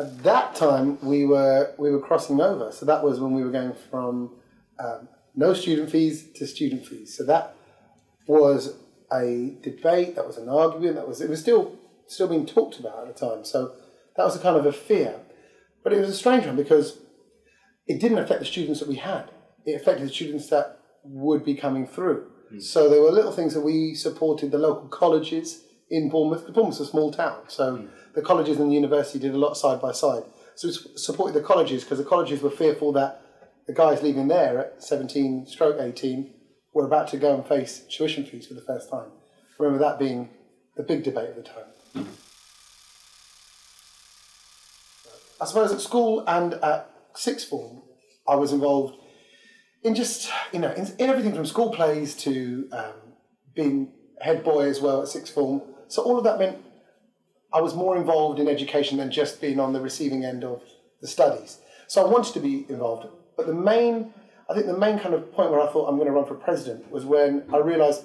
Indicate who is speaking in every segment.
Speaker 1: At that time, we were crossing over. So that was when we were going from no student fees to student fees. So that was a debate, that was an argument, it was still being talked about at the time. So that was a kind of a fear. But it was a strange one because it didn't affect the students that we had. It affected the students that would be coming through. So there were little things that we supported the local colleges in Bournemouth. Bournemouth's a small town, so the colleges and the university did a lot side by side. So we supported the colleges because the colleges were fearful that the guys leaving there at 17/18 were about to go and face tuition fees for the first time. I remember that being the big debate at the time. I suppose at school and at sixth form, I was involved in just, in everything from school plays to being head boy as well at sixth form. So all of that meant I was more involved in education than just being on the receiving end of the studies. So I wanted to be involved. But I think the main kind of point where I thought I'm going to run for president was when I realised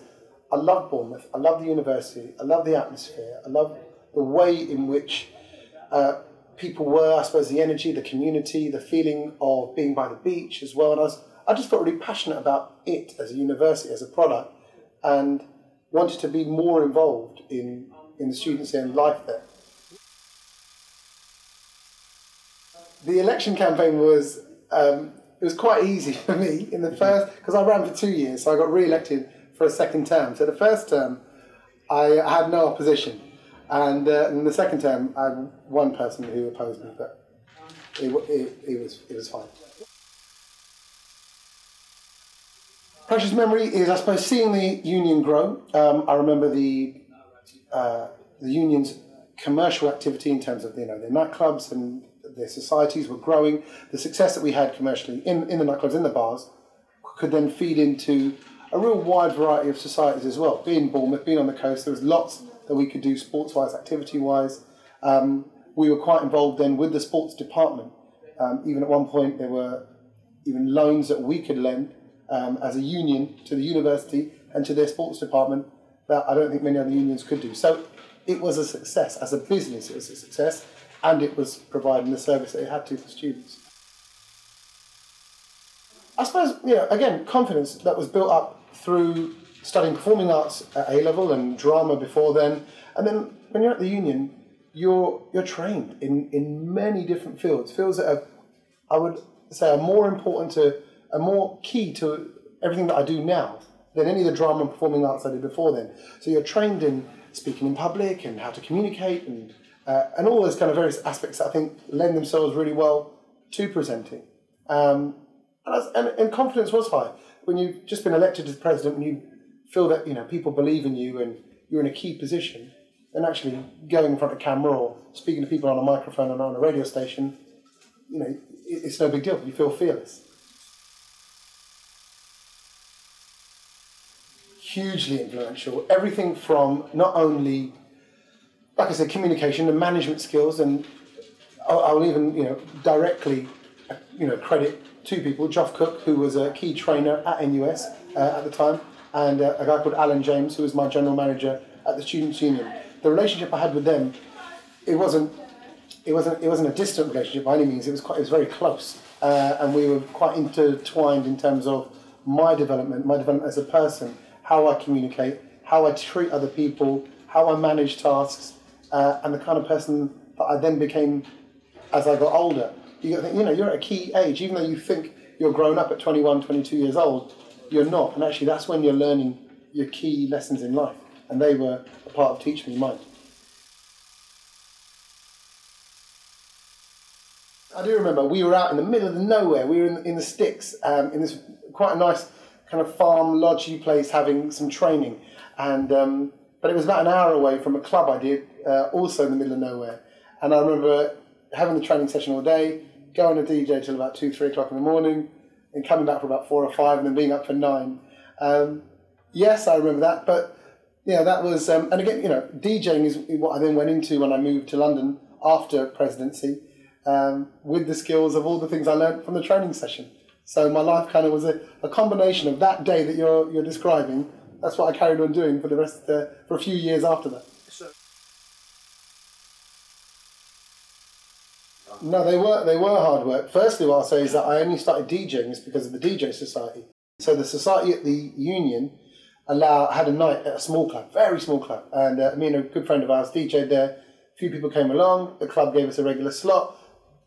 Speaker 1: I loved Bournemouth, I loved the university, I loved the atmosphere, I loved the way in which people were, I suppose, the energy, the community, the feeling of being by the beach as well. And I just felt really passionate about it as a university, as a product, and wanted to be more involved in the students' and life there. The election campaign was it was quite easy for me in the first, because I ran for 2 years, so I got re-elected for a second term. So the first term, I had no opposition, and in the second term, I had one person who opposed me, but it was fine. Precious memory is, I suppose, seeing the union grow. I remember the union's commercial activity in terms of their nightclubs and their societies were growing. The success that we had commercially in the nightclubs, in the bars, could then feed into a real wide variety of societies as well. Being Bournemouth, being on the coast, there was lots that we could do sports-wise, activity-wise. We were quite involved then with the sports department. Even at one point, there were even loans that we could lend as a union to the university and to their sports department that I don't think many other unions could do. So it was a success. As a business, it was a success, and it was providing the service that it had to for students. I suppose, again, confidence that was built up through studying performing arts at A-level and drama before then. And then when you're at the union, you're trained in many different fields that have, I would say, are more important to, are more key to everything that I do now than any of the drama and performing arts I did before then. So you're trained in speaking in public and how to communicate and all those kind of various aspects that I think lend themselves really well to presenting. And confidence was high. When you've just been elected as president and you feel that people believe in you and you're in a key position, then actually going in front of camera or speaking to people on a microphone and on a radio station, it's no big deal. You feel fearless. Hugely influential. Everything from not only, like I said, communication and management skills, and I'll even directly credit two people: Geoff Cook, who was a key trainer at NUS at the time, and a guy called Alan James, who was my general manager at the Students' Union. The relationship I had with them, it wasn't a distant relationship by any means. It was very close, and we were quite intertwined in terms of my development as a person, how I communicate, how I treat other people, how I manage tasks, and the kind of person that I then became as I got older. You're at a key age, even though you think you're grown up at 21, 22 years old, you're not. And actually that's when you're learning your key lessons in life. And they were a part of teaching me mine. I do remember we were out in the middle of nowhere. We were in the sticks, in this quite a nice kind of farm lodgy place having some training. And but it was about an hour away from a club I did, also in the middle of nowhere. And I remember having the training session all day, going to DJ till about 2, 3 o'clock in the morning, and coming back for about 4 or 5, and then being up for 9. Yes, I remember that, but that was, and again, DJing is what I then went into when I moved to London after presidency, with the skills of all the things I learned from the training session. So my life kind of was a combination of that day that you're describing. That's what I carried on doing for the rest for a few years after that. No, they were hard work. Firstly, what I'll say is that I only started DJing is because of the DJ Society. So the society at the union had a night at a small club, very small club, and me and a good friend of ours DJed there. A few people came along. The club gave us a regular slot.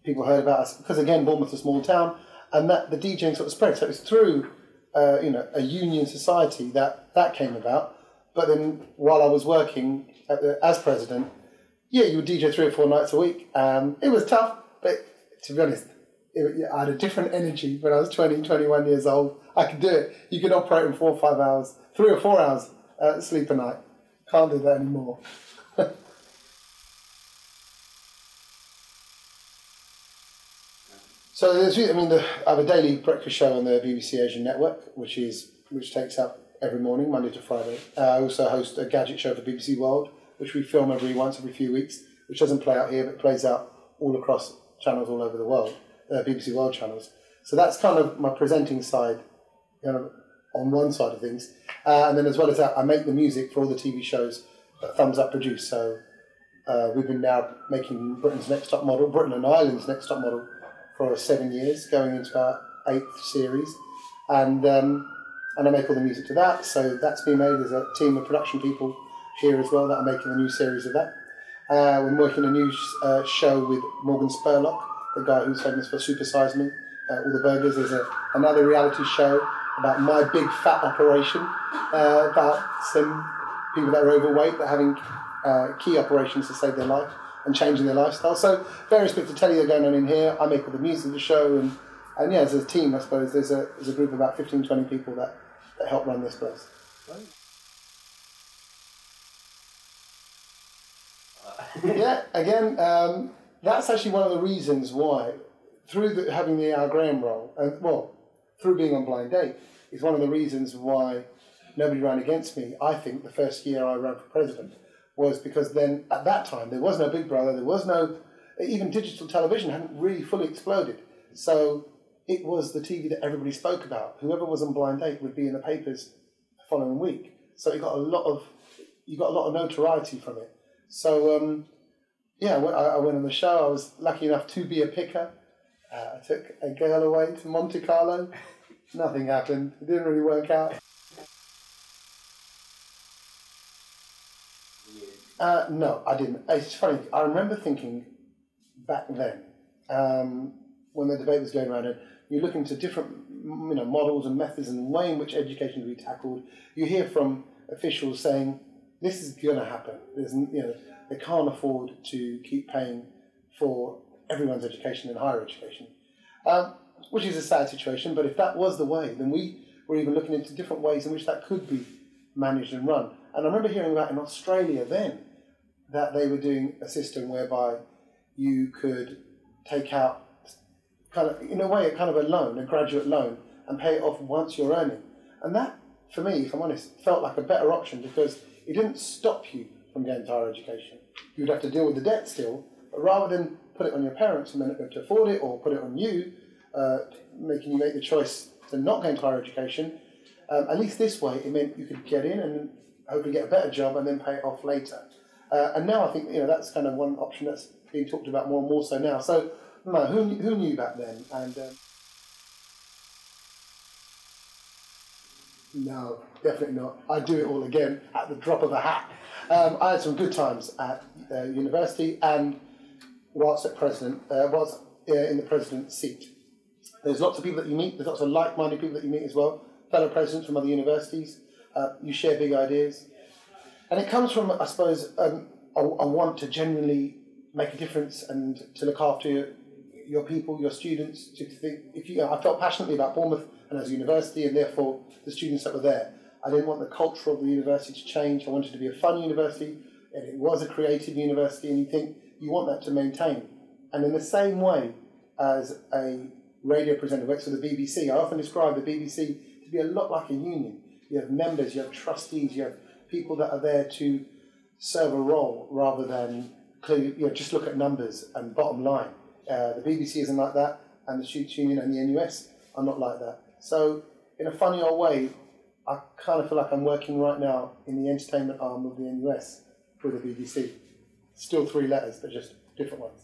Speaker 1: People heard about us because again, Bournemouth's a small town, and that the DJing sort of spread. So it was through a union society that came about. But then while I was working as president, yeah, you would DJ 3 or 4 nights a week. It was tough, but to be honest, I had a different energy when I was 20, 21 years old. I could do it. You could operate in 4 or 5 hours, 3 or 4 hours sleep a night. Can't do that anymore. So I have a daily breakfast show on the BBC Asian Network, which takes up every morning, Monday to Friday. I also host a gadget show for BBC World, which we film every few weeks, which doesn't play out here, but plays out all across channels all over the world, BBC World channels. So that's kind of my presenting side, on one side of things. And then as well as that, I make the music for all the TV shows that Thumbs Up produce. So we've been now making Britain and Ireland's Next Top Model for 7 years, going into our 8th series. And I make all the music to that. So that's been made. There's a team of production people here as well that are making a new series of that. We're working a new show with Morgan Spurlock, the guy who's famous for Super Size Me, all the burgers. There's another reality show about my big fat operation, about some people that are overweight that are having key operations to save their life and changing their lifestyle. So various bits of telly are going on in here. I make all the music of the show, and yeah, as a team, I suppose, there's a group of about 15, 20 people that help run this place. Right. Yeah, again, that's actually one of the reasons why, through having the Al Graham role, through being on Blind Date, is one of the reasons why nobody ran against me. I think the first year I ran for president was because then, at that time, there was no Big Brother, there was no, even digital television hadn't really fully exploded. So it was the TV that everybody spoke about. Whoever was on Blind Date would be in the papers the following week. So you got a lot of notoriety from it. So, yeah, I went on the show. I was lucky enough to be a picker. I took a girl away to Monte Carlo. Nothing happened. It didn't really work out. No, I didn't. It's funny. I remember thinking back then, when the debate was going around, and you look into different models and methods and the way in which education will be tackled. You hear from officials saying, this is going to happen. They can't afford to keep paying for everyone's education and higher education, which is a sad situation. But if that was the way, then we were even looking into different ways in which that could be managed and run. And I remember hearing about in Australia then that they were doing a system whereby you could take out in a way, a kind of a loan, a graduate loan, and pay it off once you're earning. And that, for me, if I'm honest, felt like a better option because it didn't stop you from going to higher education. You would have to deal with the debt still, but rather than put it on your parents who may not be able to afford it, or put it on you, making you make the choice to not go into higher education, at least this way it meant you could get in and hopefully get a better job and then pay it off later. And now I think that's kind of one option that's being talked about more and more so now. So no, who knew back then? And no, definitely not. I'd do it all again at the drop of a hat. I had some good times at university and whilst in the president's seat. There's lots of people that you meet. There's lots of like-minded people that you meet as well. Fellow presidents from other universities. You share big ideas. And it comes from, I suppose, a want to genuinely make a difference and to look after your people, your students. To think, I felt passionately about Bournemouth and as a university, and therefore the students that were there. I didn't want the culture of the university to change. I wanted it to be a fun university, and it was a creative university, and you want that to maintain. And in the same way as a radio presenter works for the BBC, I often describe the BBC to be a lot like a union. You have members, you have trustees, you have people that are there to serve a role rather than clearly, just look at numbers and bottom line. The BBC isn't like that, and the Students' Union and the NUS are not like that. So, in a funny old way, I kind of feel like I'm working right now in the entertainment arm of the NUS for the BBC. Still 3 letters, but just different ones.